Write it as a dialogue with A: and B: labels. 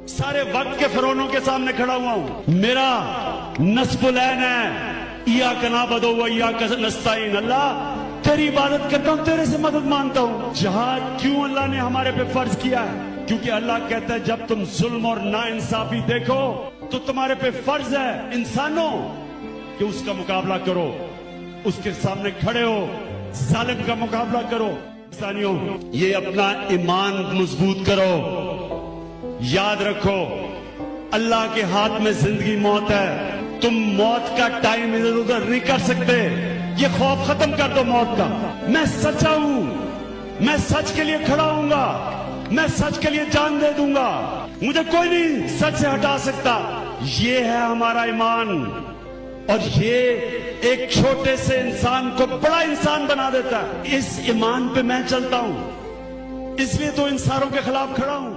A: सारे वक्त के फिरौनों के सामने खड़ा हुआ हूं। मेरा नस्बुलैन है, इय्याका नअबुदु व इय्याका नस्तईन। अल्लाह तेरी इबादत करता हूं, तेरे से मदद मांगता हूं। जिहाद क्यों अल्लाह ने हमारे पे फर्ज किया है? क्योंकि अल्लाह कहता है जब तुम जुल्म और नाइंसाफी देखो तो तुम्हारे पे फर्ज है इंसानों कि उसका मुकाबला करो, उसके सामने खड़े हो, जालिम का मुकाबला करो। इंसानियों, ये अपना ईमान मजबूत करो, याद रखो अल्लाह के हाथ में जिंदगी मौत है। तुम मौत का टाइम इधर उधर नहीं कर सकते। ये खौफ खत्म कर दो मौत का। मैं सच्चा हूं, मैं सच के लिए खड़ा हूंगा, मैं सच के लिए जान दे दूंगा, मुझे कोई नहीं सच से हटा सकता। ये है हमारा ईमान, और ये एक छोटे से इंसान को बड़ा इंसान बना देता है। इस ईमान पे मैं चलता हूं, इसलिए तो इन सारों के खिलाफ खड़ा हूं।